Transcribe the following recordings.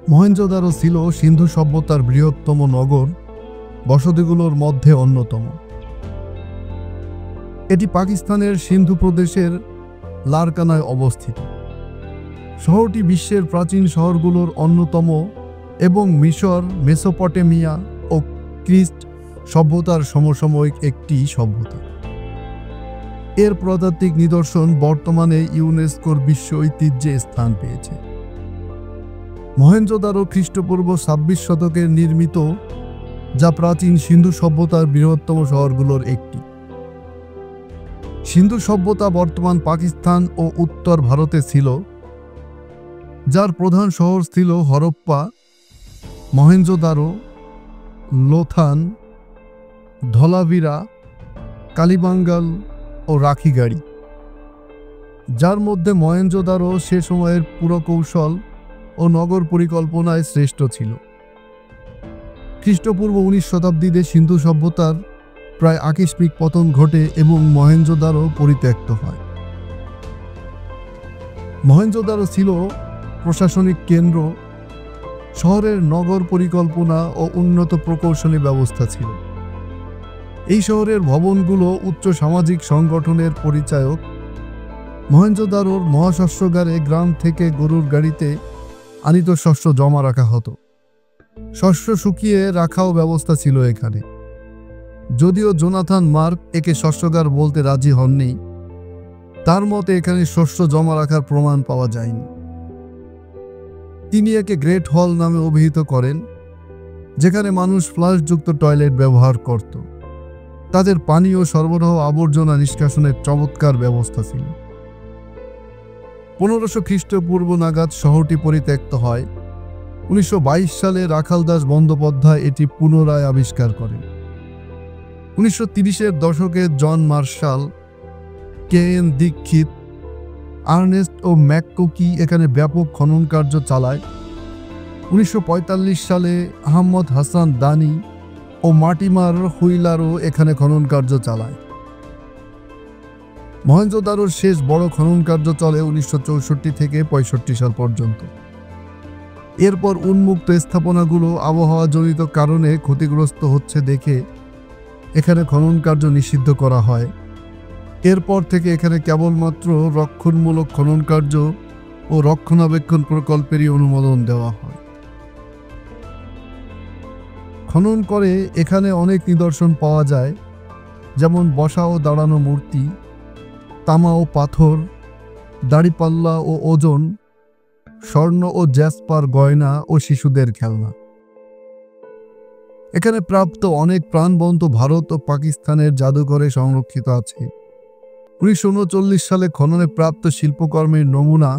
মহেঞ্জোদারো ছিল সিন্ধু সভ্যতার বৃহত্তম নগর বসতিগুলোর মধ্যে অন্যতম। এটি পাকিস্তানের সিন্ধু প্রদেশের লারকানায় অবস্থিত। শহরটি বিশ্বের প্রাচীন শহরগুলোর অন্যতম এবং মিশর, মেসোপটেমিয়া ও ক্রিট সভ্যতার সমসাময়িক একটি সভ্যতা। এর প্রত্নতাত্ত্বিক নিদর্শন বর্তমানে ইউনেস্কোর বিশ্ব ঐতিহ্যে স্থান পেয়েছে। মহেঞ্জোদারো খ্রিস্টপূর্ব ২৬ শতকে নির্মিত, যা প্রাচীন সিন্ধু সভ্যতার বৃহত্তম শহরগুলোর একটি। সিন্ধু সভ্যতা বর্তমান পাকিস্তান ও উত্তর ভারতে ছিল, যার প্রধান শহর ছিল হরপ্পা, মহেঞ্জোদারো, লোথান, ধলাভিরা, কালিবাঙ্গাল ও রাখিগাড়ি, যার মধ্যে মহেঞ্জোদারো সে সময়ের পুরকৌশল ও নগর পরিকল্পনায় শ্রেষ্ঠ ছিল। খ্রিস্টপূর্ব ১৯ শতাব্দীতে সিন্ধু সভ্যতার প্রায় আকস্মিক পতন ঘটে এবং মহেঞ্জোদারো পরিত্যক্ত হয়। মহেঞ্জোদারো ছিল প্রশাসনিক কেন্দ্র, শহরের নগর পরিকল্পনা ও উন্নত প্রকৌশলী ব্যবস্থা ছিল। এই শহরের ভবনগুলো উচ্চ সামাজিক সংগঠনের পরিচায়ক। মহেঞ্জোদারোর মহাশস্যগারে গ্রাম থেকে গরুর গাড়িতে আনিত শস্য জমা রাখা হতো। শস্য শুকিয়ে রাখাও ব্যবস্থা ছিল এখানে। যদিও জোনাথান মার্ক একে শস্যগার বলতে রাজি হননি, তার মতে এখানে শস্য জমা রাখার প্রমাণ পাওয়া যায়নি। তিনি একে গ্রেট হল নামে অভিহিত করেন, যেখানে মানুষ ফ্লাশযুক্ত টয়লেট ব্যবহার করত। তাদের পানীয় সরবরাহ, আবর্জনা নিষ্কাশনের চমৎকার ব্যবস্থা ছিল। ১৫০০ খ্রিস্টপূর্ব নাগাদ শহরটি পরিত্যক্ত হয়। ১৯২২ সালে রাখালদাস বন্দ্যোপাধ্যায় এটি পুনরায় আবিষ্কার করেন। ১৯৩০-এর দশকে জন মার্শাল, কে.এন. দীক্ষিত, আর্নেস্ট ও ম্যাককুকি এখানে ব্যাপক খনন কার্য চালায়। ১৯৪৫ সালে আহমদ হাসান দানি ও মার্টিমার হুইলারও এখানে খনন কার্য চালায়। মহেঞ্জোদারোর শেষ বড় খনন কার্য চলে ১৯৬৪ থেকে ৬৫ সাল পর্যন্ত। এরপর উন্মুক্ত স্থাপনাগুলো আবহাওয়াজনিত কারণে ক্ষতিগ্রস্ত হচ্ছে দেখে এখানে খনন কার্য নিষিদ্ধ করা হয়। এরপর থেকে এখানে কেবলমাত্র রক্ষণমূলক খনন কার্য ও রক্ষণাবেক্ষণ প্রকল্পেরই অনুমোদন দেওয়া হয়। খনন করে এখানে অনেক নিদর্শন পাওয়া যায়, যেমন বসা ও দাঁড়ানো মূর্তি, তামা ও পাথর, দাড়িপাল্লা ও ওজন, স্বর্ণ ও জ্যাসপার গয়না ও শিশুদের খেলনা। এখানে প্রাপ্ত অনেক প্রাণবন্ত ভারত ও পাকিস্তানের জাদুঘরে সংরক্ষিত আছে। ১৯৩৯ সালে খননে প্রাপ্ত শিল্পকর্মের নমুনা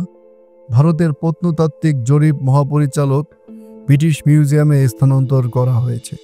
ভারতের প্রত্নতাত্ত্বিক জরিপ মহাপরিচালক ব্রিটিশ মিউজিয়ামে স্থানান্তর করা হয়েছে।